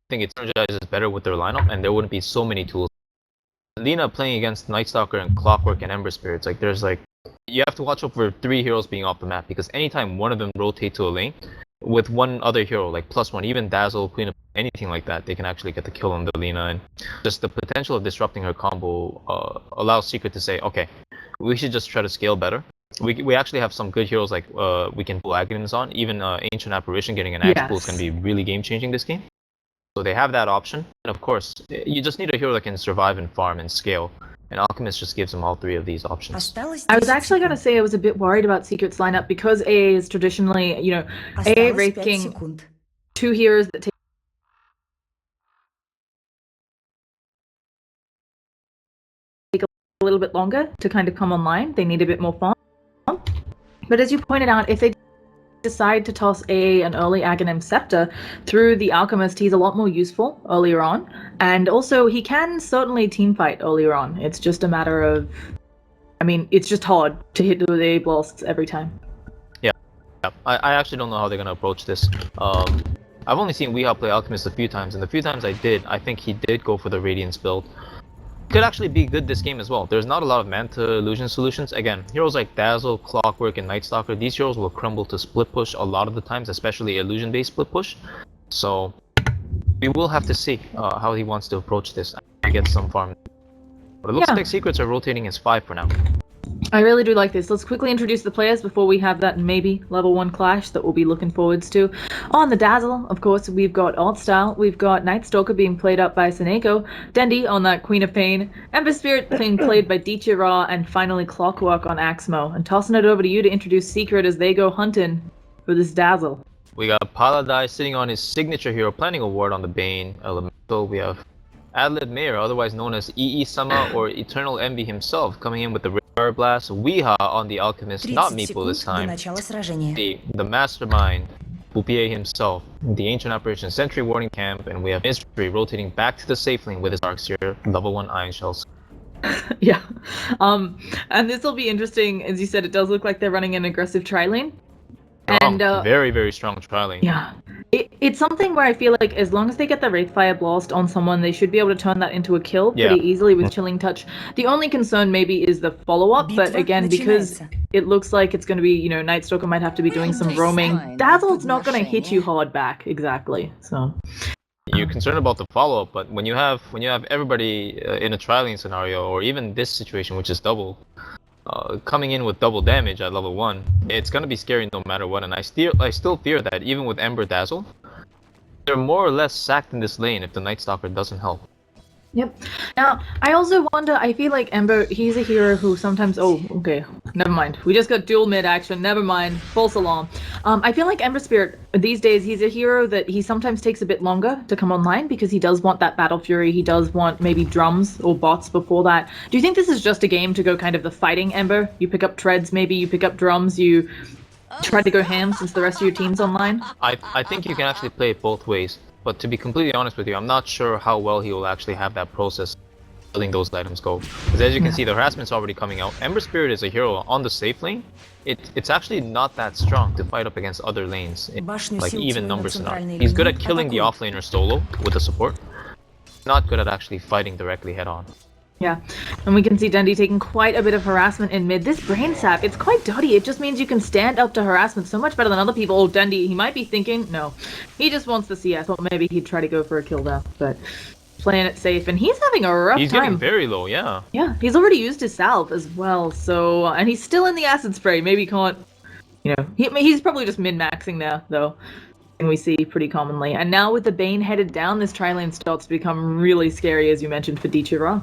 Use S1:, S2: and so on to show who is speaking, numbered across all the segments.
S1: think it synergizes better with their lineup, and there wouldn't be so many tools. Lina playing against Night Stalker and Clockwork and Ember Spirits, like there's like you have to watch out for 3 heroes being off the map, because anytime one of them rotate to a lane with one other hero, like +1, even Dazzle, Queen of anything like that, they can actually get the kill on the Lina, and just the potential of disrupting her combo allows Sicret to say, okay, we should just try to scale better. We actually have some good heroes like we can pull Aghanim's on. Even Ancient Apparition getting an Axe Pool can be really game changing this game. So they have that option, and of course, you just need a hero that can survive and farm and scale. And Alchemist just gives them all 3 of these options.
S2: I was actually going to say I was a bit worried about Secret's lineup because AA is traditionally, you know, AA Wraith King, 2 heroes that take a little bit longer to kind of come online. They need a bit more farm. But as you pointed out, if they decide to toss an early Aghanim Scepter through the Alchemist, he's a lot more useful earlier on, and also he can certainly teamfight earlier on. It's just a matter of, I mean, it's just hard to hit with A blasts every time.
S1: Yeah, I actually don't know how they're gonna approach this. I've only seen Weehaw play Alchemist a few times, and the few times I did, I think he did go for the Radiance build. Could actually be good this game as well. There's not a lot of Manta illusion solutions. Again, heroes like Dazzle, Clockwork, and Night Stalker, these heroes will crumble to split push a lot of the times, especially illusion-based split push. So we will have to see how he wants to approach this and get some farm. But it looks like Secrets are rotating as 5 for now.
S2: I really do like this. Let's quickly introduce the players before we have that maybe level 1 clash that we'll be looking forwards to. On the Dazzle, of course, we've got Alt Style, we've got Night Stalker being played up by Seneko, Dendi on that Queen of Pain, Ember Spirit being played by Dicha Ra, and finally Clockwork on Axmo. And tossing it over to you to introduce Secret as they go hunting for this Dazzle.
S1: We got Paladai sitting on his signature hero, planning a ward on the Bane Elemental. We have Adlib Mayor, otherwise known as EE Sama or Eternal Envy himself, coming in with the Radar Blast. Weehaw on the Alchemist, not Meeple this time. The Mastermind, Boupier himself, the Ancient Apparition Sentry Warding Camp, and we have Mystery rotating back to the safe lane with his Darkseer, level 1 Iron Shells.
S2: Yeah, and this will be interesting. As you said, it does look like they're running an aggressive tri-lane. And
S1: very, very strong tri-lane.
S2: Yeah. It's something where I feel like as long as they get the Wraithfire Blast on someone, they should be able to turn that into a kill pretty easily with Chilling Touch. The only concern maybe is the follow-up, but again, because it looks like it's going to be, you know, Night Stalker might have to be doing some roaming. Dazzle's not going to hit you hard back, exactly, so...
S1: You're concerned about the follow-up, but when you have everybody in a tri-lane scenario, or even this situation, which is double, coming in with double damage at level 1, it's gonna be scary no matter what, and I still fear that even with Ember Dazzle, they're more or less sacked in this lane if the Night Stalker doesn't help.
S2: Yep. Now, I also wonder, I feel like Ember, he's a hero who sometimes... Oh, okay. Never mind. We just got dual mid action. Never mind. False alarm. I feel like Ember Spirit, these days, he's a hero that he sometimes takes a bit longer to come online because he does want that Battle Fury. He does want maybe drums or bots before that. Do you think this is just a game to go kind of the fighting Ember? You pick up treads, maybe you pick up drums, you try to go ham since the rest of your team's online?
S1: I think you can actually play it both ways. But to be completely honest with you, I'm not sure how well he will actually have that process letting those items go. Because as you can see, the harassment's already coming out. Ember Spirit is a hero on the safe lane. It's actually not that strong to fight up against other lanes, like even numbers scenario. He's good at killing the offlaner solo with the support. Not good at actually fighting directly head on.
S2: Yeah, and we can see Dendi taking quite a bit of harassment in mid. This brain sap, it's quite dirty. It just means you can stand up to harassment so much better than other people. Oh, Dendi, he might be thinking, no, he just wants the CS. Thought maybe he'd try to go for a kill there, but playing it safe, and he's having a rough time.
S1: He's getting very low, yeah.
S2: Yeah, he's already used his salve as well, so, and he's still in the acid spray. Maybe can't, you know, he's probably just min-maxing there, though. And we see pretty commonly. And now with the Bane headed down, this tri-lane starts to become really scary, as you mentioned, for Dicha Ra.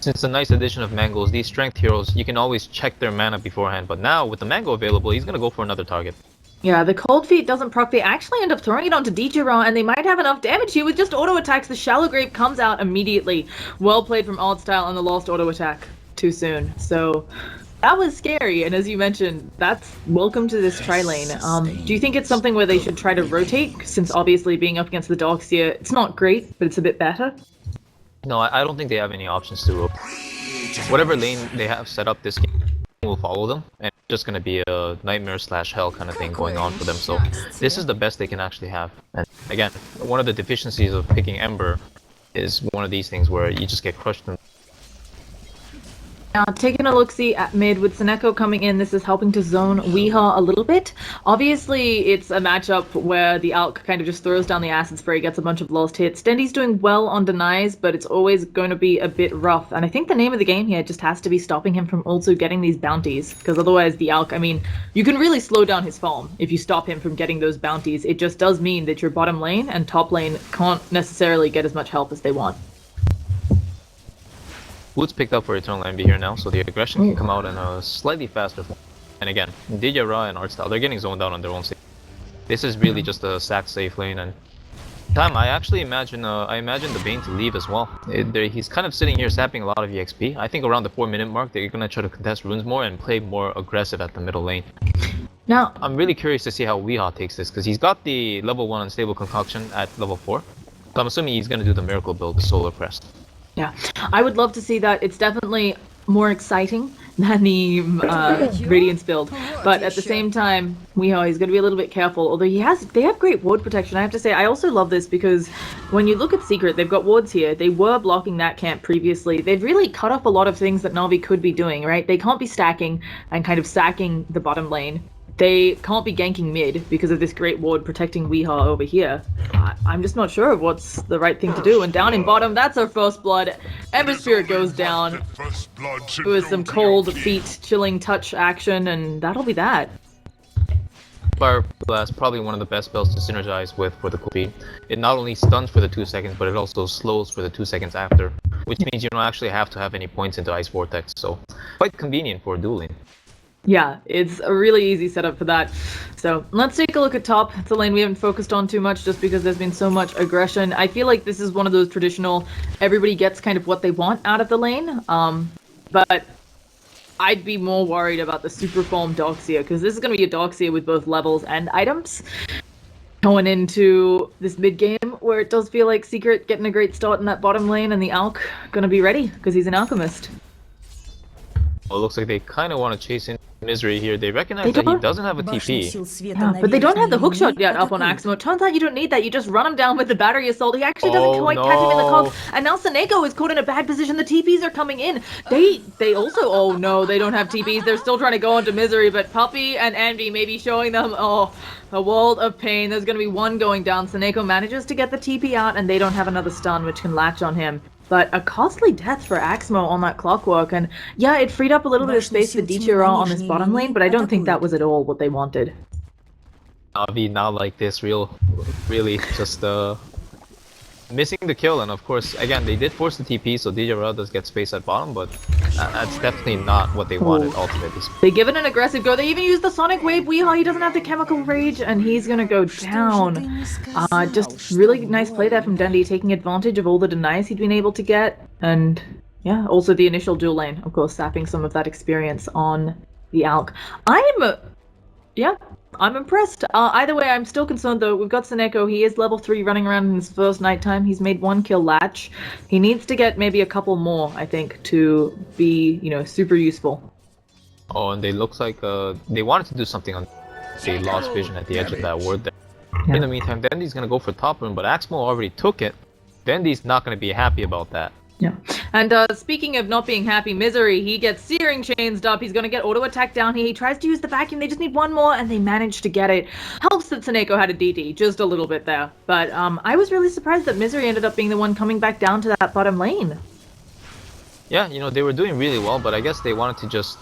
S1: Since the nice addition of Mangoes, these strength heroes, you can always check their mana beforehand, but now with the Mango available, he's gonna go for another target.
S2: Yeah, the Cold Feet doesn't proc, they actually end up throwing it onto Dicha Ra, and they might have enough damage here with just auto attacks. The Shallow Grave comes out immediately. Well played from Odd Style on the lost auto attack too soon. So that was scary, and as you mentioned, that's welcome to this tri-lane. Do you think it's something where they should try to rotate, since obviously being up against the Darkseer, it's not great, but it's a bit better?
S1: No, I don't think they have any options to rotate. Whatever lane they have set up this game will follow them, and it's just gonna be a nightmare slash hell kind of thing going on for them. So this is the best they can actually have. And again, one of the deficiencies of picking Ember is one of these things where you just get crushed.
S2: Now, taking a look-see at mid with Seneko coming in, this is helping to zone Weehaw a little bit. Obviously, it's a matchup where the Alk kind of just throws down the acid spray, gets a bunch of lost hits. Dendi's doing well on denies, but it's always going to be a bit rough. And I think the name of the game here just has to be stopping him from also getting these bounties, because otherwise the Alk, I mean, you can really slow down his farm if you stop him from getting those bounties. It just does mean that your bottom lane and top lane can't necessarily get as much help as they want.
S1: Wood's picked up for Eternal Envy here now, so the aggression can come out in a slightly faster form. And again, Didya and Artstyle, they're getting zoned out on their own side. This is really just a sack safe lane, and I actually imagine the Bane to leave as well. He's kind of sitting here sapping a lot of EXP. I think around the 4-minute mark, they're gonna try to contest runes more and play more aggressive at the middle lane. Now, I'm really curious to see how Weehaw takes this, because he's got the level 1 unstable concoction at level 4. So I'm assuming he's gonna do the miracle build, the Solar Crest.
S2: Yeah, I would love to see that. It's definitely more exciting than the Radiance build, but at the same time, Weehaw is going to be a little bit careful. Although they have great ward protection. I have to say, I also love this because when you look at Sicret, they've got wards here. They were blocking that camp previously. They've really cut off a lot of things that NaVi could be doing. Right? They can't be stacking and kind of sacking the bottom lane. They can't be ganking mid because of this great ward protecting Weehaw over here. I'm just not sure of what's the right thing to do. And down in bottom, that's our first blood. Ember Spirit goes down. With some cold feet, chilling touch action, and that'll be that.
S1: Fire Blast, probably one of the best spells to synergize with for the cool feet. It not only stuns for the 2 seconds, but it also slows for the 2 seconds after. Which means you don't actually have to have any points into Ice Vortex, so quite convenient for dueling.
S2: Yeah, it's a really easy setup for that. So let's take a look at top. It's a lane we haven't focused on too much just because there's been so much aggression. I feel like this is one of those traditional, everybody gets kind of what they want out of the lane. But I'd be more worried about the super form Doxia, because this is going to be a Doxia with both levels and items. Going into this mid game where it does feel like Sicret getting a great start in that bottom lane, and the Alk going to be ready because he's an alchemist.
S1: Well, it looks like they kind of want to chase in Misery here. They recognize that he doesn't have a TP.
S2: Yeah, but they don't have the hookshot yet up on Aximo. It turns out you don't need that. You just run him down with the battery assault. He actually doesn't quite catch him in the cogs. And now Seneko is caught in a bad position. The TPs are coming in. They also, oh no, they don't have TPs. They're still trying to go into Misery, but Puppy and Envy may be showing them, oh, a world of pain. There's going to be one going down. Seneko manages to get the TP out, and they don't have another stun, which can latch on him. But a costly death for Aximo on that clockwork, and yeah, it freed up a little bit of space for DTR on this bottom lane, but I don't think that was at all what they wanted.
S1: NaVi not like this, really just missing the kill, and of course, again, they did force the TP, so DTR does get space at bottom, but that's definitely not what they wanted ultimately.
S2: They give it an aggressive go. They even use the Sonic Wave. Weehaw, he doesn't have the Chemical Rage, and he's gonna go down. Just really nice play there from Dendi, taking advantage of all the denies he'd been able to get, and yeah, also the initial dual lane, of course, sapping some of that experience on the Alk. I'm impressed. Either way, I'm still concerned though. We've got Seneko. He is level 3 running around in his first nighttime. He's made 1 kill latch. He needs to get maybe a couple more, I think, to be, super useful.
S1: Oh, and they looks like they wanted to do something on the lost vision at the edge of that ward there. Yeah. In the meantime, Dendi's gonna go for top rune, but Axmo already took it. Dendi's not gonna be happy about that.
S2: Yeah. And speaking of not being happy, Misery, he gets Searing Chainsed up. He's going to get auto attack down here. He tries to use the vacuum. They just need one more, and they manage to get it. Helps that Seneko had a DD, just a little bit there. But I was really surprised that Misery ended up being the one coming back down to that bottom lane.
S1: Yeah, they were doing really well, but I guess they wanted to just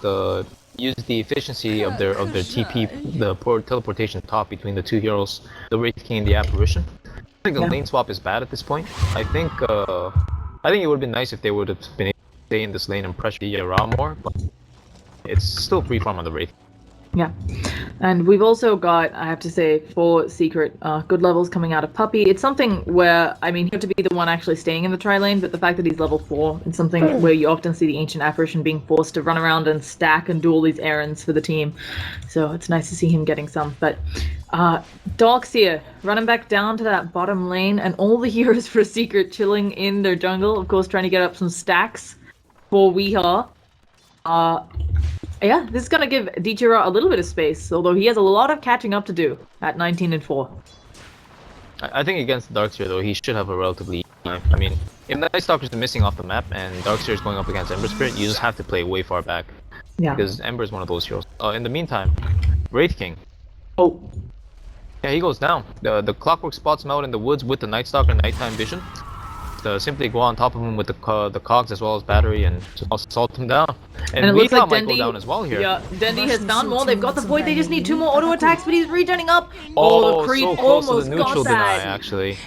S1: use the efficiency of their TP, the teleportation top between the two heroes, the Wraith King and the Apparition. I think the lane swap is bad at this point. I think it would have been nice if they would have been able to stay in this lane and pressure the around more, but it's still free farm on the Wraith.
S2: Yeah, and we've also got, I have to say, for Sicret, good levels coming out of Puppy. It's something where, you have to be the one actually staying in the tri-lane, but the fact that he's level 4, it's something where you often see the Ancient Apparition being forced to run around and stack and do all these errands for the team. So it's nice to see him getting some. But Doxia running back down to that bottom lane, and all the heroes for Sicret chilling in their jungle, of course trying to get up some stacks for Weehaw. Yeah, this is gonna give Dichira a little bit of space, although he has a lot of catching up to do at 19-4.
S1: I think against Darkseer though, he should have a relatively easy time. I mean, if Night Stalker's missing off the map and Darkseer is going up against Ember Spirit, you just have to play way far back.
S2: Yeah.
S1: Because Ember is one of those heroes. In the meantime, Wraith King.
S2: Oh.
S1: Yeah, he goes down. The Clockwork spots him out in the woods with the Night Stalker nighttime vision. Simply go on top of him with the cogs as well as battery and just assault him down. And
S2: it looks like
S1: might
S2: Dendi,
S1: go down as well here.
S2: Yeah, Dendi has found more. They've got the void. They just need 2 more auto attacks, but he's returning up. Oh, the creep
S1: so close
S2: almost
S1: to the neutral
S2: got that.
S1: deny, actually.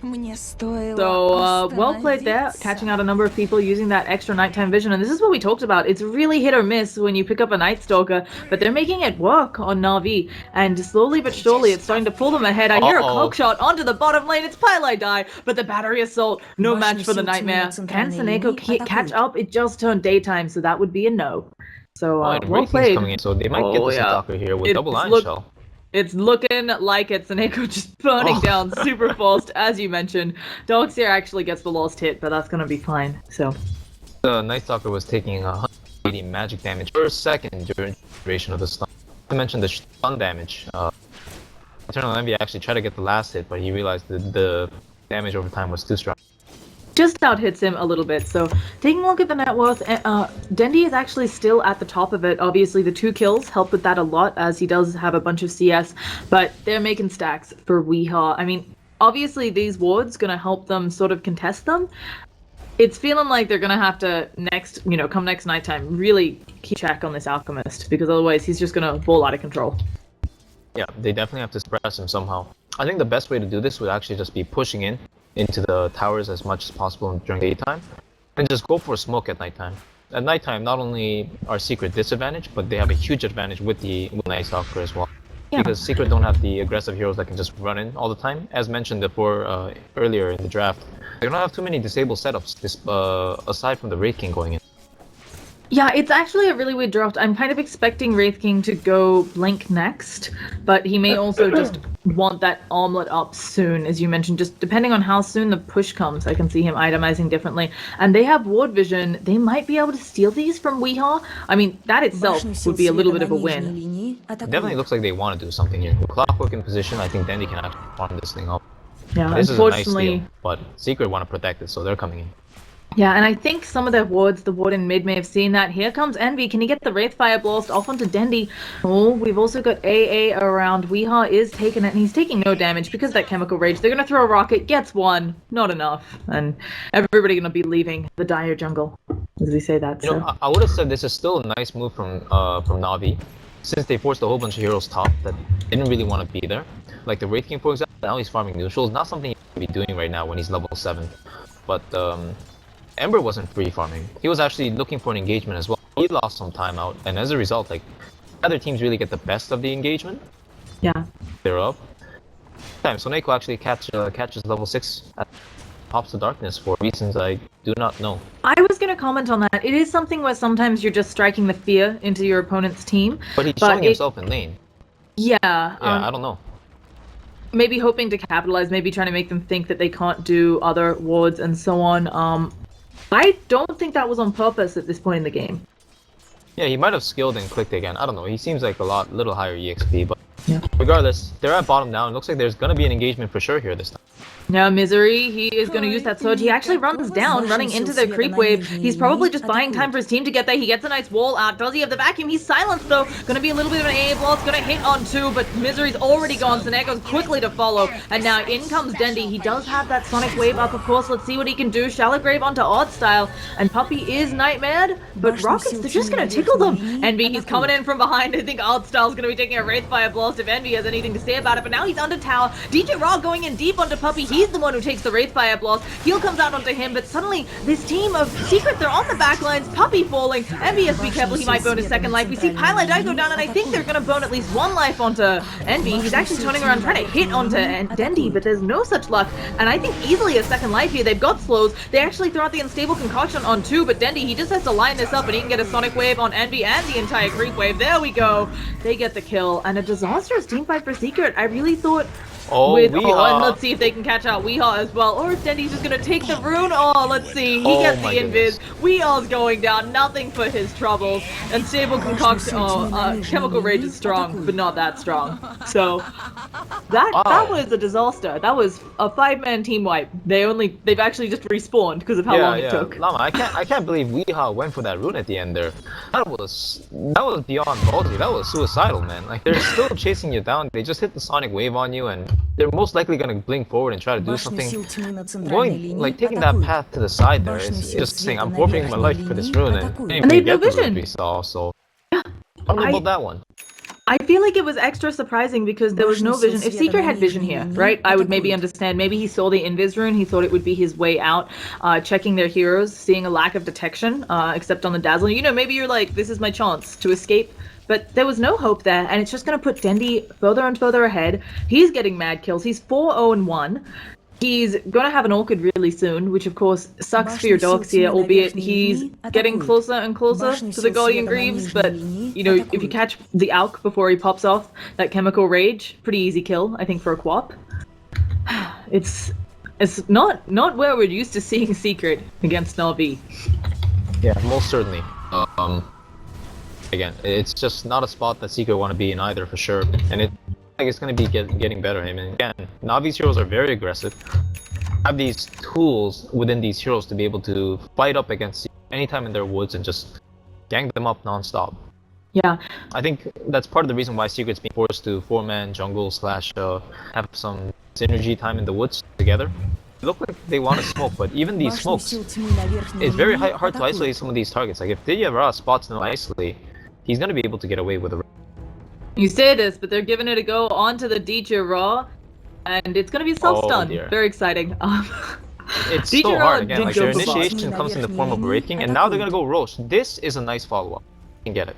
S2: So, well played there, catching out a number of people using that extra nighttime vision. And this is what we talked about. It's really hit or miss when you pick up a Night Stalker, but they're making it work on NaVi. And slowly but surely, it's starting to pull them ahead. I hear a coke shot onto the bottom lane. It's Pylai die, but the battery assault, no match for the Nightmare. Can Seneko catch up? It just turned daytime, so that would be a no. So, well played.
S1: Coming in, so they might get the Stalker here with double Iron Shell.
S2: It's looking like it's Seneko just burning down super fast, as you mentioned. Darkseer actually gets the last hit, but that's gonna be fine. So
S1: the Night Stalker was taking 180 magic damage per second during the duration of the stun. I mentioned the stun damage. Eternal Envy actually tried to get the last hit, but he realized that the damage over time was too strong.
S2: Just out hits him a little bit. So taking a look at the net worth, Dendi is actually still at the top of it. Obviously the 2 kills help with that a lot, as he does have a bunch of CS, but they're making stacks for Weehaw. I mean, obviously these wards gonna help them sort of contest them. It's feeling like they're gonna have to come next nighttime, really keep check on this Alchemist, because otherwise he's just gonna ball out of control.
S1: Yeah, they definitely have to suppress him somehow. I think the best way to do this would actually just be pushing into the towers as much as possible during daytime, and just go for a smoke at nighttime. At nighttime, not only are Sicret disadvantaged, but they have a huge advantage with the Night Stalker as well. Yeah. Because Sicret don't have the aggressive heroes that can just run in all the time. As mentioned before earlier in the draft, they don't have too many disabled setups aside from the Wraith King going in.
S2: Yeah, it's actually a really weird draft. I'm kind of expecting Wraith King to go Blink next, but he may also just want that armlet up soon, as you mentioned, just depending on how soon the push comes. I can see him itemizing differently. And they have ward vision. They might be able to steal these from Weehaw. I mean, that itself would be a little bit of a win.
S1: Definitely looks like they want to do something here. With Clockwork in position, I think Dendi can actually farm this thing up.
S2: Yeah,
S1: this
S2: unfortunately,
S1: is a nice deal, but Sicret want to protect it, so they're coming in.
S2: Yeah, and I think some of their wards, the ward in mid may have seen that. Here comes Envy. Can he get the Wraithfire Blast off onto Dendi? Oh, we've also got AA around. Weehaw is taking it, and he's taking no damage because of that Chemical Rage. They're going to throw a rocket, gets one, not enough. And everybody going to be leaving the dire jungle, as we say that.
S1: You know, I would have said this is still a nice move from NaVi, since they forced a whole bunch of heroes top that didn't really want to be there. Like the Wraith King, for example, now he's farming neutrals. Not something he should be doing right now when he's level 7. But, Ember wasn't free farming. He was actually looking for an engagement as well. He lost some time out, and as a result, like, other teams really get the best of the engagement.
S2: Yeah.
S1: Thereof. So Neko actually catches level 6 at Pops of Darkness for reasons I do not know.
S2: I was going to comment on that. It is something where sometimes you're just striking the fear into your opponent's team.
S1: But he's showing himself in lane.
S2: Yeah.
S1: I don't know.
S2: Maybe hoping to capitalize, maybe trying to make them think that they can't do other wards and so on. I don't think that was on purpose at this point in the game.
S1: Yeah, he might have skilled and clicked again. I don't know. He seems like a little higher EXP, but regardless, they're at bottom now. It looks like there's gonna be an engagement for sure here this time.
S2: Now Misery, he is going to use that surge. He actually runs down, running into the creep wave. He's probably just buying time for his team to get there. He gets a nice wall out. Does he have the vacuum? He's silenced though. Going to be a little bit of an AA blast. Going to hit on 2, but Misery's already gone. Seneco's quickly to follow. And now in comes Dendi. He does have that sonic wave up, of course. Let's see what he can do. Shallow Grave onto Odd Style. And Puppy is nightmared, but Rockets, they're just going to tickle them. Envy, he's coming in from behind. I think Odd Style's going to be taking a Wraithfire blast if Envy has anything to say about it. But now he's under tower. DJ Raw going in deep onto Puppy. He's the one who takes the Wraithfire blast. Heal comes out onto him, but suddenly this team of Sicret, they're on the back lines. Puppy falling. Envy has to be careful. He might burn his second life. We see Pylai die go down, and I think they're going to burn at least 1 life onto Envy. He's actually turning around trying to hit onto Dendi, but there's no such luck. And I think easily a second life here. They've got slows. They actually throw out the Unstable Concoction on 2, but Dendi, he just has to line this up, and he can get a Sonic Wave on Envy and the entire Creep Wave. There we go. They get the kill, and a disastrous team fight for Sicret. I really thought
S1: Oh,
S2: with
S1: Weehaw.
S2: and let's see if they can catch out Weehaw as well. Or if Dendi's just gonna take the rune. Oh, let's see. He
S1: Oh
S2: gets the
S1: my
S2: invis. Weehaw's going down. Nothing for his troubles. Unstable concoction. Chemical rage is strong, but not that strong. So that was a disaster. That was a 5-man team wipe. They've actually just respawned because of how long it took.
S1: Llama, I can't believe Weehaw went for that rune at the end there. That was beyond ballsy. That was suicidal, man. Like, they're still chasing you down. They just hit the sonic wave on you, and they're most likely gonna blink forward and try to do something. Taking that path to the side there is just saying, I'm forfeiting my life for this rune, and
S2: they have no
S1: get the
S2: vision.
S1: rune we saw. So I don't know about that one.
S2: I feel like it was extra surprising because there was no vision. If Sicret had vision here, right, I would maybe understand. Maybe he saw the invis rune, he thought it would be his way out, checking their heroes, seeing a lack of detection, except on the Dazzle. You know, maybe you're like, this is my chance to escape. But there was no hope there, and it's just going to put Dendi further and further ahead. He's getting mad kills. He's 4-0-1. He's going to have an Orchid really soon, which of course sucks for your dogs here, albeit he's getting closer and closer to the Guardian Greaves. But, you know, if you catch the Alk before he pops off, that Chemical Rage, pretty easy kill, I think, for a Quap. It's not where we're used to seeing Sicret against NaVi.
S1: Yeah, most certainly. Again, it's just not a spot that Sicret want to be in either, for sure. And it's going to be getting better. I mean, again, NaVi's heroes are very aggressive. Have these tools within these heroes to be able to fight up against anytime in their woods and just gang them up non-stop.
S2: Yeah.
S1: I think that's part of the reason why Sicret's being forced to 4-man jungle / have some synergy time in the woods together. They look like they want to smoke, but even these smokes, it's very hard to isolate some of these targets. Like, if Diyara spots no isolate, he's going to be able to get away with it.
S2: You say this, but they're giving it a go onto the DJ Raw, and it's going to be self-stun. Very exciting.
S1: It's so hard, again, like, their initiation comes in the form of Wraith King, and now they're going to go Roche. This is a nice follow-up. You can get it.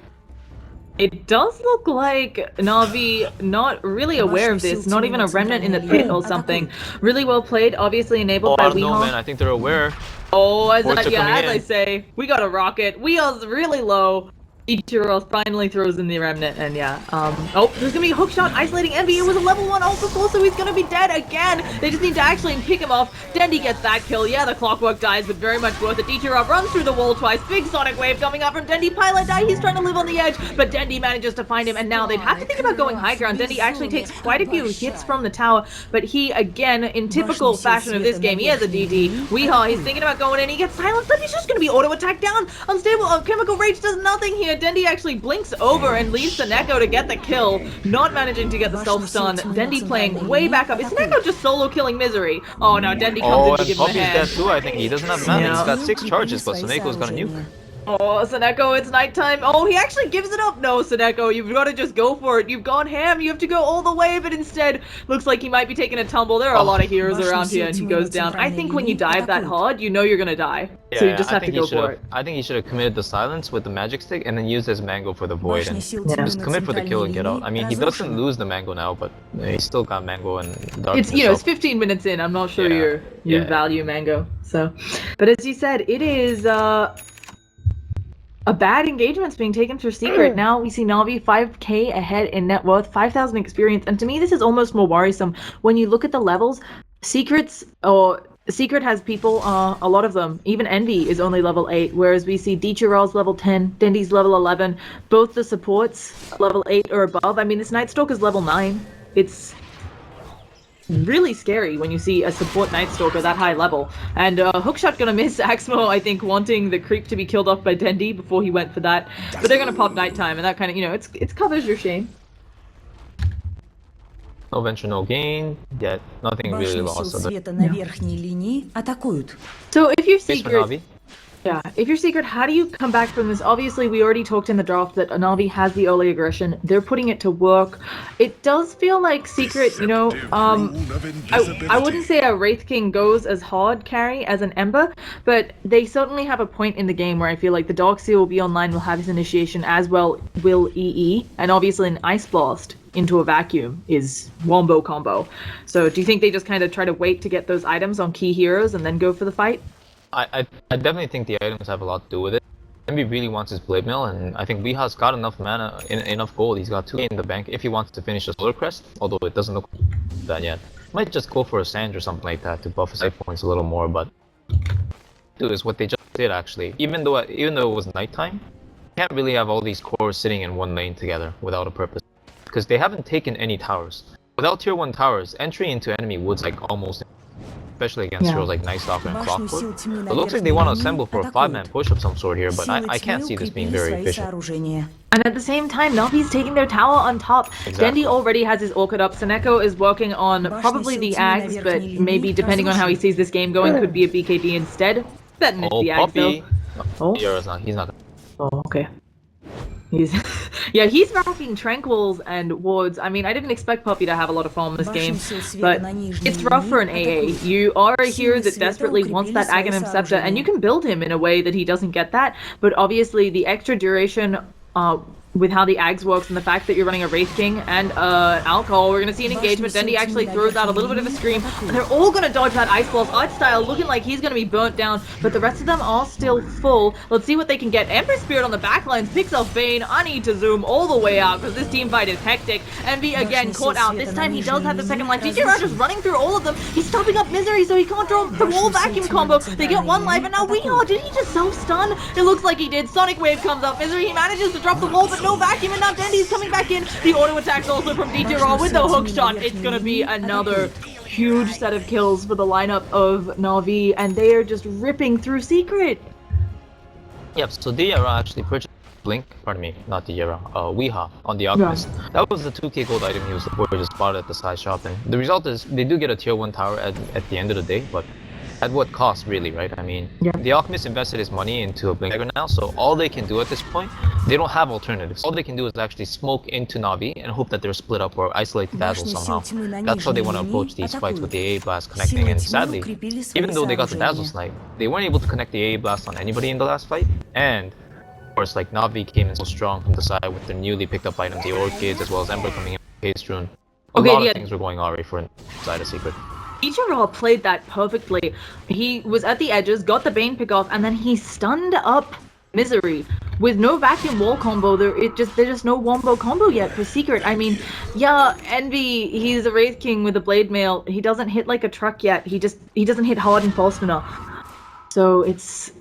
S2: It does look like NaVi not really aware of this, not even a remnant in the pit or something. Really well played, obviously enabled by Weehaw.
S1: No, man, I think they're aware.
S2: Oh, as I say, we got a rocket. Weeha's really low. Ichiro finally throws in the remnant, and oh, there's gonna be a hook shot isolating Envy. It was a level 1 Alpha Soul, so he's gonna be dead again. They just need to actually pick him off. Dendi gets that kill. Yeah, the Clockwork dies, but very much worth it. Ichiro runs through the wall twice. Big sonic wave coming up from Dendi. Pilot die. He's trying to live on the edge, but Dendi manages to find him, and now they'd have to think about going high ground. Dendi actually takes quite a few hits from the tower, but he, again, in typical fashion of this game, he has a DD. Weehaw, he's thinking about going in. He gets silenced, but he's just gonna be auto-attacked down. Unstable. Chemical Rage does nothing here. Dendi actually blinks over and leaves Seneko to get the kill, not managing to get the self-stun. Dendi playing way back up. Is Seneko just solo killing Misery? Oh no, Dendi comes in to give him a hand.
S1: Puppy's dead too, I think. He doesn't have mana. He's got 6 charges, but Seneko's got a nuke.
S2: Oh, Seneko, it's nighttime. Oh, he actually gives it up. No, Seneko, you've got to just go for it. You've gone ham. You have to go all the way, but instead, looks like he might be taking a tumble. There are a lot of heroes around here, and he goes down. I think when you dive that hard, you know you're going to die. So you just have to go for it.
S1: I think he should have committed the silence with the magic stick and then used his mango for the void and just commit for the kill and get out. I mean, he doesn't lose the mango now, but he's still got mango and darkness.
S2: It's, it's 15 minutes in. I'm not sure you value mango. So, but as you said, it is a bad engagement's being taken for Sicret. Now we see NaVi 5k ahead in net worth, 5,000 experience, and to me this is almost more worrisome. When you look at the levels, Sicret has people, a lot of them, even Envy is only level 8, whereas we see Dichiral's level 10, Dendi's level 11, both the supports level 8 or above. I mean, this Nightstalker's level 9. It's really scary when you see a support Night Stalker that high level. And Hookshot gonna miss Axmo, I think, wanting the creep to be killed off by Dendi before he went for that. But they're gonna pop Nighttime, and that kind of, it covers your shame.
S1: No venture, no gain, yet nothing really lost.
S2: So if you're Sicret, if you're Sicret, how do you come back from this? Obviously, we already talked in the draft that NaVi has the early aggression. They're putting it to work. It does feel like Sicret, I wouldn't say a Wraith King goes as hard carry as an Ember, but they certainly have a point in the game where I feel like the Darkseer will be online, will have his initiation, as well will EE, and obviously an Ice Blast into a vacuum is wombo combo. So do you think they just kind of try to wait to get those items on key heroes and then go for the fight?
S1: I definitely think the items have a lot to do with it. Envy really wants his Blade Mill, and I think Weeha's got enough mana, enough gold. He's got 2k in the bank if he wants to finish the Solar Crest, although it doesn't look that yet. Might just go for a Sand or something like that to buff his side points a little more, but do is what they just did actually. Even though it was nighttime, you can't really have all these cores sitting in one lane together without a purpose. Because they haven't taken any towers. Without tier 1 towers, entry into enemy woods like almost, especially against heroes like Night Stalker and Clockwork. It looks like they want to assemble for a 5-man push of some sort here, but I can't see this being very efficient.
S2: And at the same time, NaVi's taking their tower on top.
S1: Exactly.
S2: Dendi already has his Orchid up. Seneko is working on probably the Ags, but maybe depending on how he sees this game going, could be a BKB instead. Betting it's the Ags though. Oh,
S1: He's not.
S2: Oh, okay. He's racking tranquils and wards. I mean, I didn't expect Puppy to have a lot of fun in this game, but it's rough for an AA. You are a hero that desperately wants that Aghanim Scepter, and you can build him in a way that he doesn't get that, but obviously the extra duration with how the Ags works and the fact that you're running a Wraith King and alcohol, we're gonna see an engagement. Dendi actually throws out a little bit of a scream. They're all gonna dodge that Ice Blast. Art Style looking like he's gonna be burnt down, but the rest of them are still full. Let's see what they can get. Ember Spirit on the backlines picks off Bane. I need to zoom all the way out because this team fight is hectic. Envy again caught out. This time he does have the second life. DJ Raj is running through all of them. He's stopping up Misery so he can't draw the wall vacuum combo. They get one life and now did he just self-stun? It looks like he did. Sonic Wave comes up. Misery, he manages to drop the wall, but no vacuum, and now Dendi's coming back in. The auto attacks also from DJ Raw with the hook shot. It's gonna be another huge set of kills for the lineup of NaVi, and they are just ripping through Sicret.
S1: Yep, so Diara actually purchased Blink, pardon me, not Diara, Weeha on the Alchemist.
S2: Yeah.
S1: That was the 2k gold item he was just spotted at the side shop, and the result is they do get a tier 1 tower at the end of the day, but at what cost really, right? I mean, the Alchemist invested his money into a Blink dagger now, so all they can do at this point, they don't have alternatives. All they can do is actually smoke into NaVi and hope that they're split up or isolate the Dazzle somehow. That's how they want to approach these fights with the AA Blast connecting, and sadly, even though they got the Dazzle Snipe, they weren't able to connect the AA Blast on anybody in the last fight, and of course, like, NaVi came in so strong from the side with their newly picked up items, the Orchids, as well as Ember coming in with Haste Rune. A lot of things were going already for inside of Sicret.
S2: Ichiro played that perfectly. He was at the edges, got the Bane pick off, and then he stunned up Misery. With no vacuum wall combo, there's just no wombo combo yet for Sicret. I mean, yeah, Envy, he's a Wraith King with a Blade Mail. He doesn't hit like a truck yet. He doesn't hit hard and fast enough. So it's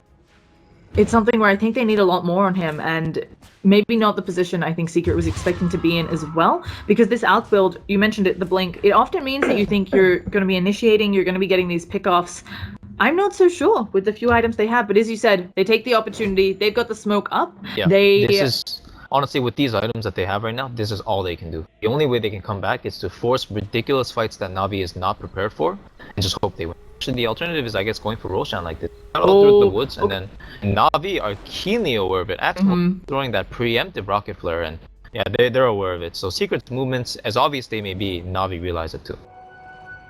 S2: something where I think they need a lot more on him, and maybe not the position I think Sicret was expecting to be in as well, because this Alch build, you mentioned it, the Blink, it often means that you think you're going to be initiating, you're going to be getting these pickoffs. I'm not so sure with the few items they have, but as you said, they take the opportunity, they've got the smoke up.
S1: Yeah, this is, honestly, with these items that they have right now, this is all they can do. The only way they can come back is to force ridiculous fights that NaVi is not prepared for, and just hope they win. Actually, the alternative is, I guess, going for Roshan like this. All through the woods, and then NaVi are keenly aware of it. Actually, throwing that preemptive rocket flare, and yeah, they're aware of it. So Sicret's movements, as obvious they may be, NaVi realize it too.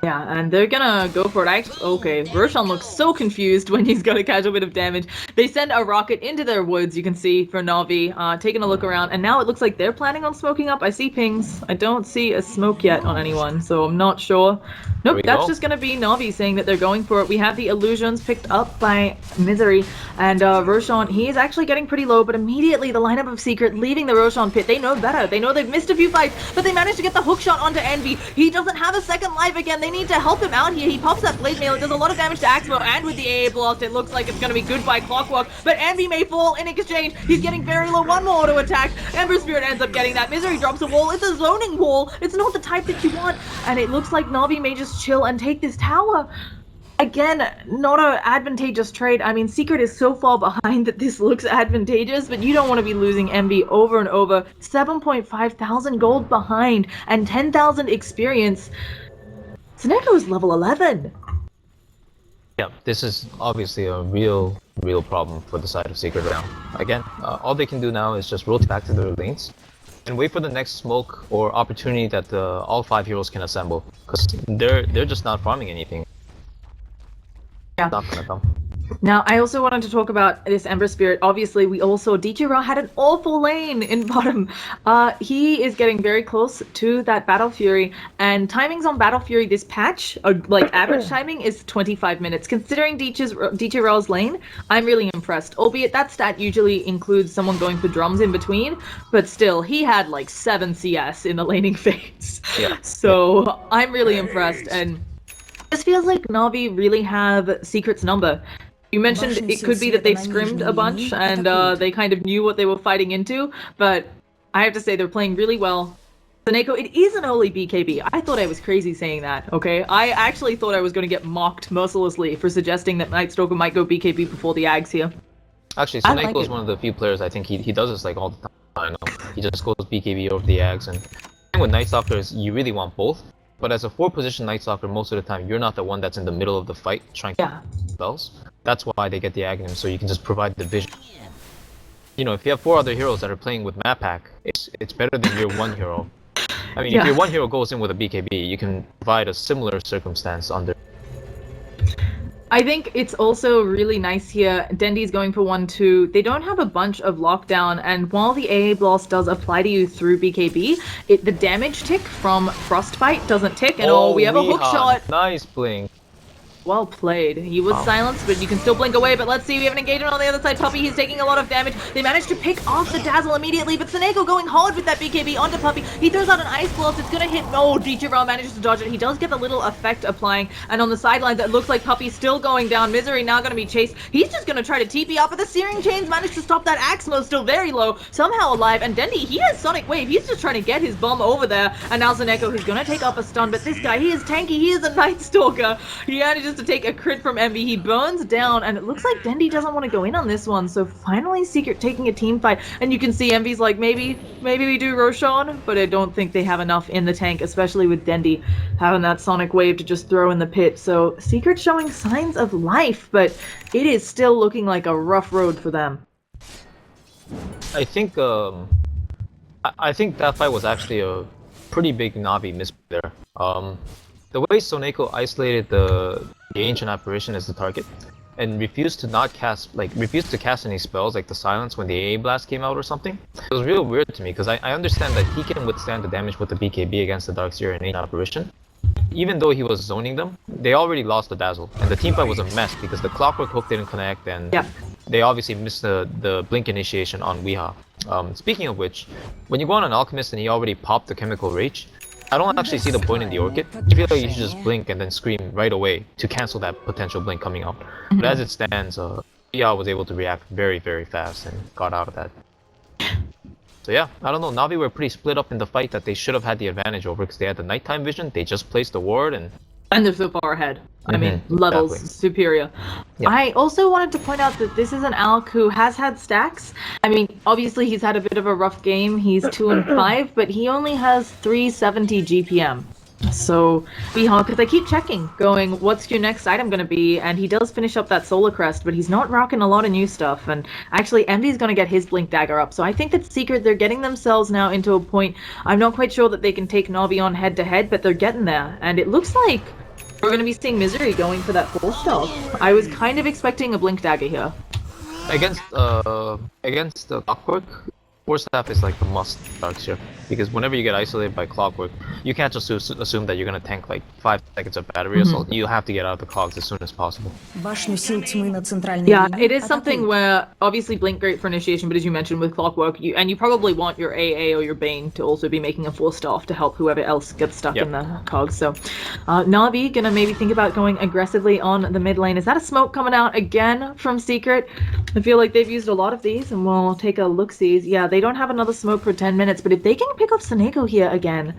S2: Yeah, and they're gonna go for it. Okay, Roshan looks so confused when he's got a casual bit of damage. They send a rocket into their woods, you can see, for NaVi, taking a look around, and now it looks like they're planning on smoking up. I see pings. I don't see a smoke yet on anyone, so I'm not sure. Nope, that's just gonna be NaVi saying that they're going for it. We have the illusions picked up by Misery, and Roshan, he is actually getting pretty low, but immediately the lineup of Sicret leaving the Roshan pit. They know better. They know they've missed a few fights, but they managed to get the hook shot onto Envy. He doesn't have a second life again. They need to help him out here. He pops that Blade Mail. It does a lot of damage to Axmo, and with the AA Blast, it looks like it's gonna be goodbye Clockwork, but Envy may fall in exchange. He's getting very low. One more auto attack. Ember Spirit ends up getting that. Misery drops a wall. It's a zoning wall. It's not the type that you want, and it looks like NaVi may just chill and take this tower. Again, not an advantageous trade. I mean, Sicret is so far behind that this looks advantageous, but you don't want to be losing Envy over and over. 7.5 thousand gold behind and 10,000 experience. Seneko is level 11.
S1: Yeah, this is obviously a real problem for the side of Sicret right now. Again, all they can do now is just rotate back to their lanes and wait for the next smoke or opportunity that all 5 heroes can assemble, because they're just not farming anything.
S2: Yeah.
S1: It's not gonna come.
S2: Now, I also wanted to talk about this Ember Spirit. Obviously, we all saw Ra had an awful lane in bottom. He is getting very close to that Battle Fury, and timings on Battle Fury this patch, like average timing, is 25 minutes. Considering Ra's lane, I'm really impressed. Albeit that stat usually includes someone going for drums in between, but still, he had like 7 CS in the laning phase.
S1: Yeah.
S2: So I'm really impressed, and this feels like NaVi really have Secret's number. You mentioned it could be that they've scrimmed a bunch and they kind of knew what they were fighting into, but I have to say they're playing really well. Seneko, it isn't only BKB. I thought I was crazy saying that, okay? I actually thought I was going to get mocked mercilessly for suggesting that Night Stalker might go BKB before the Ags here.
S1: Actually, Seneko is one of the few players I think he does this like all the time. I know. He just goes BKB over the Ags, and the thing with Night Stalker is you really want both. But as a 4-position Night Stalker, most of the time, you're not the one that's in the middle of the fight trying to spells. That's why they get the Aghanim, so you can just provide the vision. You know, if you have 4 other heroes that are playing with map pack, it's better than your 1 hero. I mean, if your 1 hero goes in with a BKB, you can provide a similar circumstance under.
S2: I think it's also really nice here. Dendi's going for 1-2. They don't have a bunch of lockdown, and while the AA blast does apply to you through BKB, the damage tick from Frostbite doesn't tick, and we have a hook shot.
S1: Nice blink.
S2: Well played. He was silenced, but you can still blink away. But let's see, we have an engagement on the other side. Puppy, he's taking a lot of damage. They managed to pick off the Dazzle immediately, but Seneko going hard with that BKB onto Puppy. He throws out an Ice Blast. It's going to hit. Oh, Ra manages to dodge it. He does get the little effect applying. And on the sidelines, it looks like Puppy's still going down. Misery now going to be chased. He's just going to try to TP up, but the Searing Chains managed to stop that. Axmo still very low, somehow alive. And Dendi, he has Sonic Wave. He's just trying to get his bomb over there. And now Seneko, he's going to take up a stun, but this guy, he is tanky. He is a Night Stalker. He manages to take a crit from Envy. He burns down, and it looks like Dendi doesn't want to go in on this one, so finally Secret taking a team fight, and you can see Envy's like, maybe we do Roshan, but I don't think they have enough in the tank, especially with Dendi having that Sonic Wave to just throw in the pit. So Secret showing signs of life, but it is still looking like a rough road for them.
S1: I think that fight was actually a pretty big NaVi miss there. The way Seneko isolated the Ancient Apparition as the target, and refused to cast any spells like the Silence when the AA Blast came out or something, it was real weird to me, because I understand that he can withstand the damage with the BKB against the Darkseer and Ancient Apparition. Even though he was zoning them, they already lost the Dazzle, and the teamfight was a mess because the Clockwork Hook didn't connect, and they obviously missed the Blink initiation on Weeha. Speaking of which, when you go on an Alchemist and he already popped the Chemical Rage, I don't actually see the point in the Orchid. I feel like you should just blink and then scream right away to cancel that potential blink coming out. But as it stands, Weeha was able to react very, very fast and got out of that. So yeah, I don't know, NaVi were pretty split up in the fight that they should have had the advantage over because they had the nighttime vision, they just placed the ward, and
S2: they're so far ahead. I mean, levels superior. Yeah. I also wanted to point out that this is an Alk who has had stacks. I mean, obviously he's had a bit of a rough game. He's 2-5, but he only has 370 GPM. So, because I keep checking, going, what's your next item going to be? And he does finish up that Solar Crest, but he's not rocking a lot of new stuff. And actually, Envy's going to get his Blink Dagger up. So I think that Secret, they're getting themselves now into a point. I'm not quite sure that they can take NaVi on head-to-head, but they're getting there. And it looks like we're going to be seeing Misery going for that full stealth. I was kind of expecting a Blink Dagger here.
S1: Against the Clockwork, Force Staff is like the must Darkseer, because whenever you get isolated by Clockwork, you can't just assume that you're gonna tank like 5 seconds of battery assault. You have to get out of the cogs as soon as possible.
S2: Yeah, it is something where obviously Blink great for initiation, but as you mentioned with Clockwork, you probably want your AA or your Bane to also be making a full staff to help whoever else gets stuck in the cogs. So NaVi gonna maybe think about going aggressively on the mid lane. Is that a smoke coming out again from Secret? I feel like they've used a lot of these, and we'll take a look-sees. Yeah, they don't have another smoke for 10 minutes, but if they can pick up Seneko here again,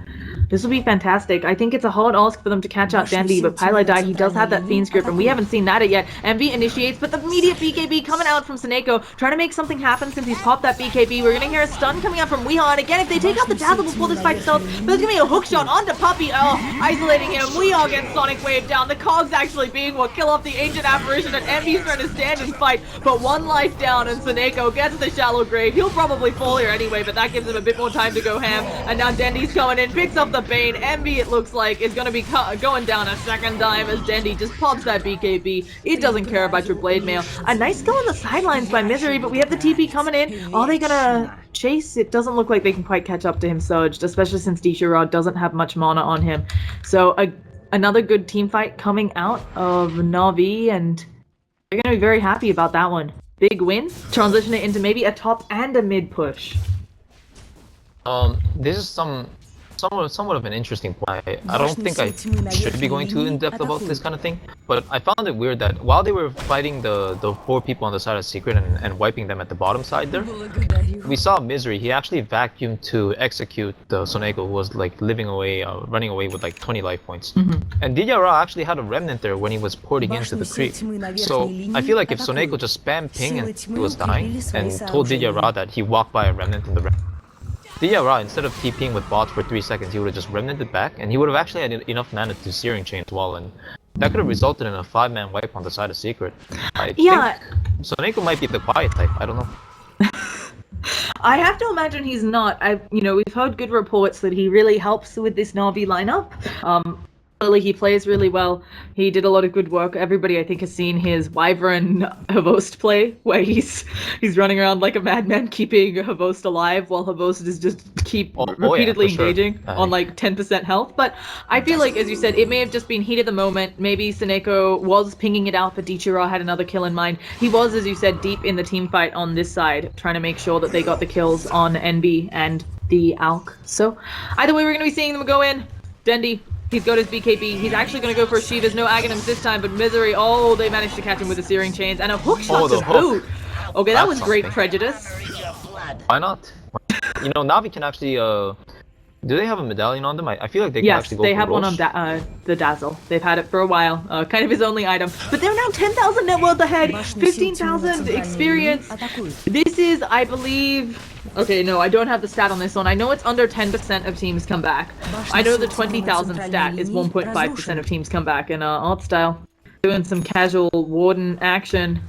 S2: this will be fantastic. I think it's a hard ask for them to catch out Dendi, but Pylai, he does have that Fiend's Grip, and we haven't seen that yet. Envy initiates, but the immediate BKB coming out from Seneko, trying to make something happen since he's popped that BKB. We're gonna hear a stun coming out from Weeha, and again, if they take out the Dazzle before this fight starts, there's gonna be a hook shot onto Puppy, isolating him. Weeha gets Sonic Wave down, the cogs actually being what kill off the Ancient Apparition, and Envy's trying to stand and fight, but one life down, and Seneko gets the Shallow Grave. He'll probably fall here anyway, but that gives him a bit more time to go ham, and now Dendi's coming in, picks up the Bane. Envy, it looks like, is gonna be going down a second time as Dendi just pops that BKB. It doesn't care about your blade mail. A nice kill on the sidelines by Misery, but we have the TP coming in. Are they gonna chase? It doesn't look like they can quite catch up to him surged, especially since Dishira doesn't have much mana on him. So another good team fight coming out of NaVi, and they're gonna be very happy about that one. Big win, transition it into maybe a top and a mid push.
S1: This is somewhat of an interesting point. I don't think I should be going too in depth about this kind of thing, but I found it weird that while they were fighting the 4 people on the side of Sicret and wiping them at the bottom side there, we saw Misery. He actually vacuumed to execute the Soneko, who was like running away with like 20 life points. And Didyara actually had a remnant there when he was porting into the creep. So I feel like if Soneko just spammed ping and he was dying and told Didyara that he walked by a remnant in the remnant, Didyara, instead of TPing with bots for 3 seconds, he would have just remnanted back, and he would have actually had enough mana to Searing Chain as well, and that could have resulted in a 5-man wipe on the side of Sicret. I think Soneko might be the quiet type, I don't know.
S2: I have to imagine he's not. We've heard good reports that he really helps with this NaVi lineup. He plays really well. He did a lot of good work. Everybody, I think, has seen his Wyvern Havost play, where he's running around like a madman, keeping Havost alive, while Havost is just repeatedly engaging on like 10% health. But I feel like, as you said, it may have just been heat of the moment. Maybe Soneko was pinging it out, but Dichira had another kill in mind. He was, as you said, deep in the team fight on this side, trying to make sure that they got the kills on NB and the Alk. So either way, we're going to be seeing them go in. Dendi, he's got his BKB. He's actually going to go for a Shivas. No Aghanims this time, but Misery. Oh, they managed to catch him with the Searing Chains. And a hook shot to boot. Okay, that was great prejudice.
S1: Why not? You know, NaVi can actually, do they have a medallion on them? I feel like they can actually go for
S2: Yes, they have one on the Dazzle. They've had it for a while. Kind of his only item. But they're now 10,000 net worth ahead. 15,000 experience. This is, I believe... Okay, no, I don't have the stat on this one. I know it's under 10% of teams come back. I know the 20,000 stat is 1.5% of teams come back in art style. Doing some casual Warden action.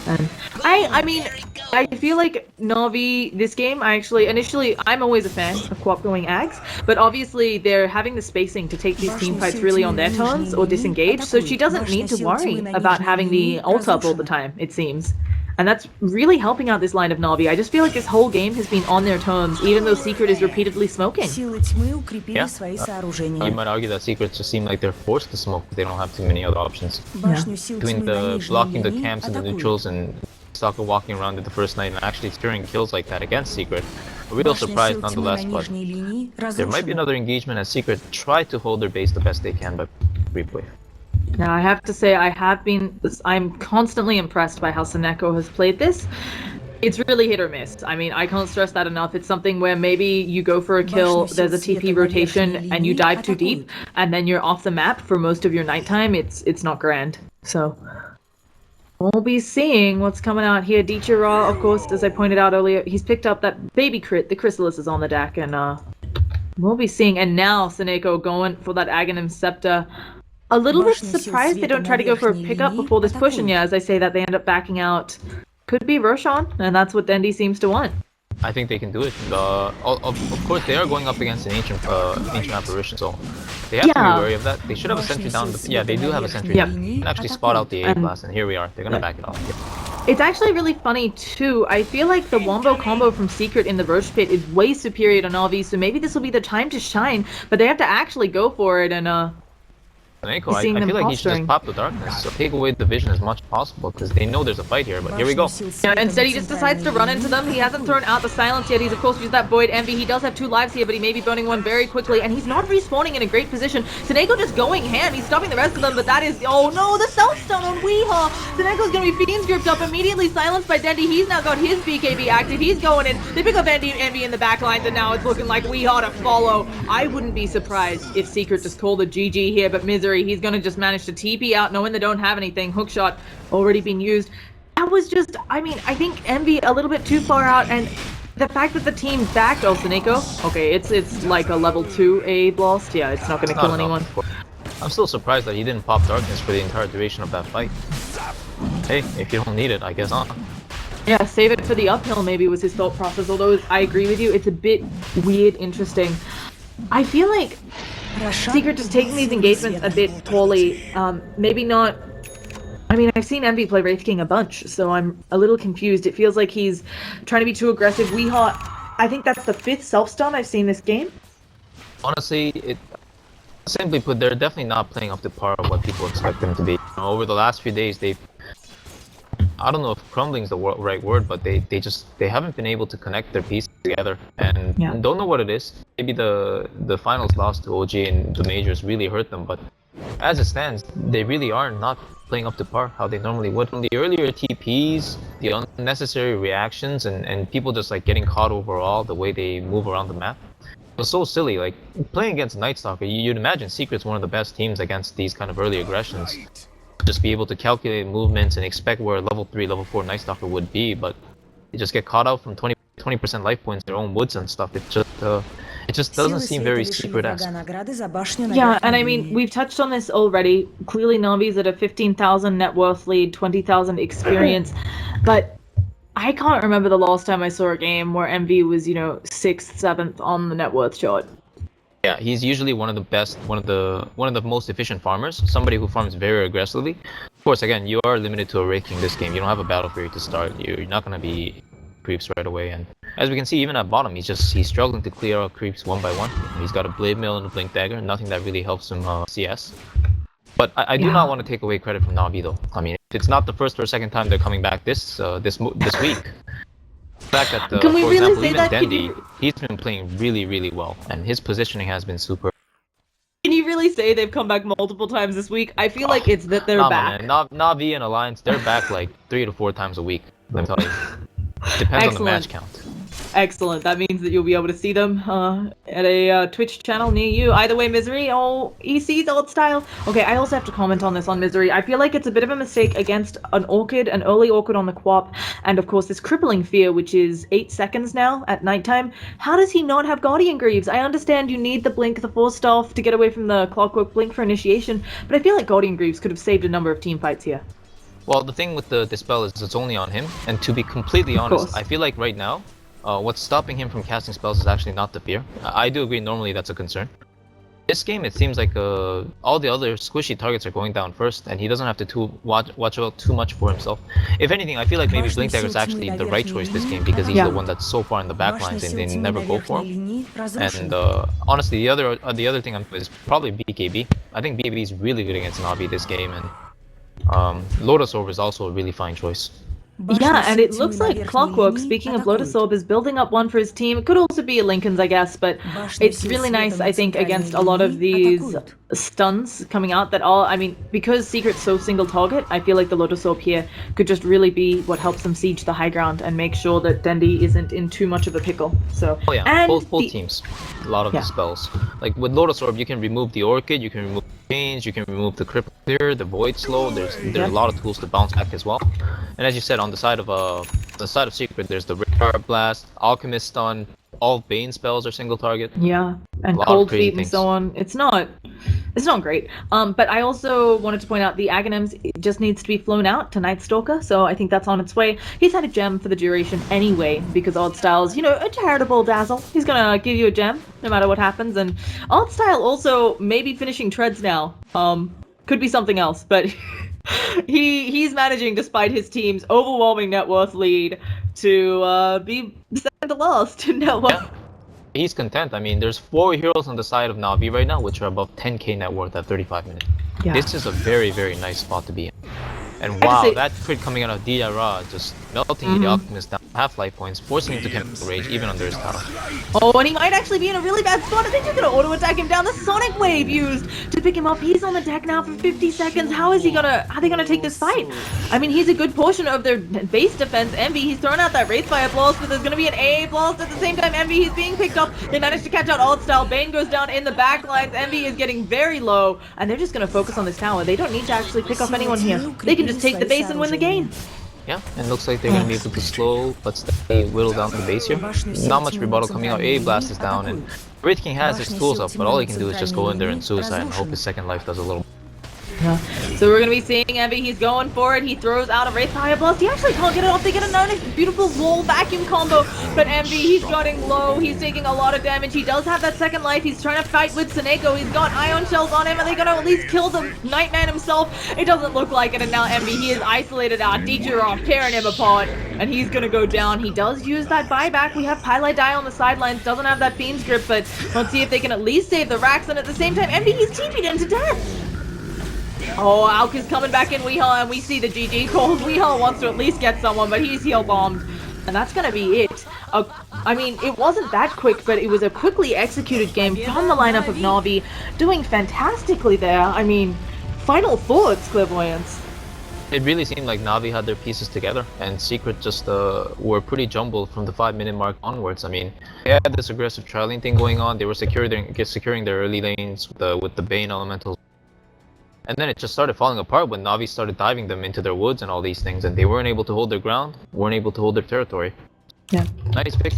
S2: And I mean, I feel like NaVi, this game, I'm always a fan of co-op going Ags, but obviously they're having the spacing to take these team fights really on their turns or disengage, so she doesn't need to worry about having the ult up all the time, it seems. And that's really helping out this line of NaVi. I just feel like this whole game has been on their terms, even though Sicret is repeatedly smoking.
S1: Yeah. You might argue that Sicret just seem like they're forced to smoke, but they don't have too many other options.
S2: Yeah.
S1: Between the blocking the camps and the neutrals and Stalker walking around in the first night and actually securing kills like that against Sicret, a real surprise nonetheless, but there might be another engagement as Sicret try to hold their base the best they can by replay.
S2: Now, I have to say, I'm constantly impressed by how Soneko has played this. It's really hit or miss. I mean, I can't stress that enough. It's something where maybe you go for a kill, there's a TP rotation, and you dive too deep, and then you're off the map for most of your nighttime. It's not grand. So, we'll be seeing what's coming out here. Dichira, of course, as I pointed out earlier, he's picked up that baby crit. The Chrysalis is on the deck, and we'll be seeing. And now Soneko going for that Aghanim Scepter. A little bit surprised they don't try to go for a pickup before this push, and yeah, as I say that, they end up backing out. Could be Roshan, and that's what Dendi seems to want.
S1: I think they can do it. Of course, they are going up against an ancient apparition, so they have to be wary of that. They should have a sentry down. Yeah, they do have a sentry. Yep. They can actually spot out the A blast, and here we are. They're gonna back it off. Yep.
S2: It's actually really funny too. I feel like the wombo combo from Sicret in the Roach Pit is way superior to NaVi, so maybe this will be the time to shine. But they have to actually go for it, and
S1: Soneko, I feel like he should just pop the darkness, so take away the vision as much as possible, because they know there's a fight here, but here we go.
S2: Yeah, instead he just decides to run into them. He hasn't thrown out the silence yet. He's of course used that Void Envy. He does have 2 lives here, but he may be burning one very quickly, and he's not respawning in a great position. Soneko just going ham. He's stopping the rest of them, but that is, oh no, the self-stun on Weehaw. Soneko's gonna be Fiend's gripped up, immediately silenced by Dendi. He's now got his BKB active. He's going in. They pick up Envy in the back lines, and now it's looking like Weehaw to follow. I wouldn't be surprised if Sicret just called a GG here, but Misery, he's gonna just manage to TP out knowing they don't have anything. Hookshot already been used. That was just, I mean, I think Envy a little bit too far out, and the fact that the team backed Soneko, okay, it's like a level 2 A blast. Yeah, it's not gonna kill anyone.
S1: I'm still surprised that he didn't pop darkness for the entire duration of that fight. Hey, if you don't need it, I guess not.
S2: Yeah, save it for the uphill maybe was his thought process, although I agree with you, it's a bit weird, interesting. I feel like Sicret is taking these engagements a bit poorly. Maybe not. I mean, I've seen NaVi play Wraith King a bunch, so I'm a little confused. It feels like he's trying to be too aggressive. I think that's the 5th self-stun I've seen this game.
S1: Honestly, simply put, they're definitely not playing up to par of what people expect them to be. Over the last few days, I don't know if crumbling is the right word, but they haven't been able to connect their pieces together, and don't know what it is. Maybe the finals loss to OG and the majors really hurt them, but as it stands, they really are not playing up to par how they normally would. From the earlier TPs, the unnecessary reactions, and people just like getting caught overall, the way they move around the map. It was so silly. Like playing against Night Stalker, you'd imagine Secret's one of the best teams against these kind of early aggressions. Just be able to calculate movements and expect where level 3, level 4 Night Stalker would be, but you just get caught out from 20% life points, their own woods and stuff. It just doesn't seem very Secret-esque.
S2: Yeah, and I mean, we've touched on this already. Clearly NaVi's at a 15,000 net worth lead, 20,000 experience, but I can't remember the last time I saw a game where NaVi was, 6th, 7th on the net worth chart.
S1: Yeah, he's usually one of the best, one of the most efficient farmers. Somebody who farms very aggressively. Of course, again, you are limited to a Wraith King this game. You don't have a Battle Fury to start. You're not gonna be creeps right away. And as we can see, even at bottom, he's struggling to clear out creeps one by one. He's got a Blade Mail and a Blink Dagger. Nothing that really helps him CS. But I do not want to take away credit from NaVi though. I mean, it's not the first or second time they're coming back this week. The fact that,
S2: Can we
S1: for
S2: really
S1: example,
S2: say
S1: even
S2: that?
S1: Dendi, he's been playing really, really well, and his positioning has been super.
S2: Can you really say they've come back multiple times this week? I feel like it's that they're back.
S1: Man. NaVi and Alliance, they're back like 3 to 4 times a week. Let me tell you. Depends on the match count.
S2: Excellent. That means that you'll be able to see them at a Twitch channel near you. Either way, Misery. Oh, EC's old style. Okay, I also have to comment on this on Misery. I feel like it's a bit of a mistake against an early Orchid on the Quap, and of course this crippling fear, which is 8 seconds now at nighttime. How does he not have Guardian Greaves? I understand you need the Blink, the Force Staff to get away from the Clockwork Blink for initiation, but I feel like Guardian Greaves could have saved a number of team fights here.
S1: Well, the thing with the Dispel is it's only on him, and to be completely honest, I feel like right now, what's stopping him from casting spells is actually not the fear. I do agree, normally that's a concern. This game, it seems like all the other squishy targets are going down first, and he doesn't have to watch out too much for himself. If anything, I feel like maybe Blink Dagger is actually the right choice this game, because he's the one that's so far in the backlines and they never go for him. And honestly, the other thing is probably BKB. I think BKB is really good against NaVi this game, and Lotus Orb is also a really fine choice.
S2: Yeah, and it looks like Clockwork, speaking of Lotus Orb, is building up one for his team. It could also be Lincoln's, I guess, but it's really nice, I think, against a lot of these stuns coming out that because Secret's so single target, I feel like the Lotus Orb here could just really be what helps them siege the high ground and make sure that Dendi isn't in too much of a pickle. So,
S1: both teams, a lot of the spells. Like with Lotus Orb, you can remove the Orchid, you can remove Change, you can remove the Cripple Clear, the Void Slow. There's a lot of tools to bounce back as well. And as you said, on the side of Secret, there's the Radar Blast, Alchemist Stun. All Bane spells are single target.
S2: Yeah, and Cold Feet and so on. It's not great. But I also wanted to point out the Aghanims just needs to be flown out to Night Stalker, so I think that's on its way. He's had a gem for the duration anyway, because Odd Style's, a charitable dazzle. He's gonna give you a gem no matter what happens, and Odd Style also maybe finishing treads now. Could be something else, but he's managing, despite his team's overwhelming net worth lead, to be second to last in net worth.
S1: Yeah. He's content. I mean, there's 4 heroes on the side of NaVi right now, which are above 10k net worth at 35 minutes. Yeah. This is a very, very nice spot to be in. And wow, that crit coming out of Dira just melting the Alchemist down half life points, forcing him to chemical rage even under his tower.
S2: Oh, and he might actually be in a really bad spot. I think you're gonna auto attack him down. The Sonic Wave used to pick him up. He's on the deck now for 50 seconds. How are they gonna take this fight? I mean, he's a good portion of their base defense. Envy, he's thrown out that Wraithfire Blast, but there's gonna be an AA Blast at the same time. Envy, he's being picked up. They managed to catch out Odd Style. Bane goes down in the back lines. Envy is getting very low, and they're just gonna focus on this tower. They don't need to actually pick up anyone here. They can just take the base and win the game.
S1: Yeah, and looks like they're going to be able to slow but steady whittle down the base here. Not much rebuttal coming out. AA Blast is down, and Wraith King has his tools up, but all he can do is just go in there and suicide and hope his second life does a little.
S2: Yeah. So we're gonna be seeing NaVi. He's going for it. He throws out a Wraith Fire Blast. He actually can't get it off. They get a nice, beautiful wall vacuum combo. But NaVi, he's getting low. He's taking a lot of damage. He does have that second life. He's trying to fight with Seneko. He's got Ion Shells on him. Are they gonna at least kill the Nightman himself? It doesn't look like it. And now NaVi, he is isolated out. Teacher off, tearing him apart. And he's gonna go down. He does use that buyback. We have Pylite Die on the sidelines. Doesn't have that Fiend's Grip, but let's see if they can at least save the racks. And at the same time, NaVi, he's TP'd into death. Oh, Auk is coming back in Weehaw, and we see the GG calls. Weehaw wants to at least get someone, but he's heal bombed. And that's gonna be it. I mean, it wasn't that quick, but it was a quickly executed game from the lineup of NaVi, doing fantastically there. I mean, final thoughts, Clairvoyance.
S1: It really seemed like NaVi had their pieces together, and Sicret just were pretty jumbled from the 5-minute mark onwards. I mean, they had this aggressive trialing thing going on. They were securing their early lanes with the Bane elementals. And then it just started falling apart when NaVi started diving them into their woods and all these things, and they weren't able to hold their ground, weren't able to hold their territory.
S2: Yeah.
S1: Nice pick.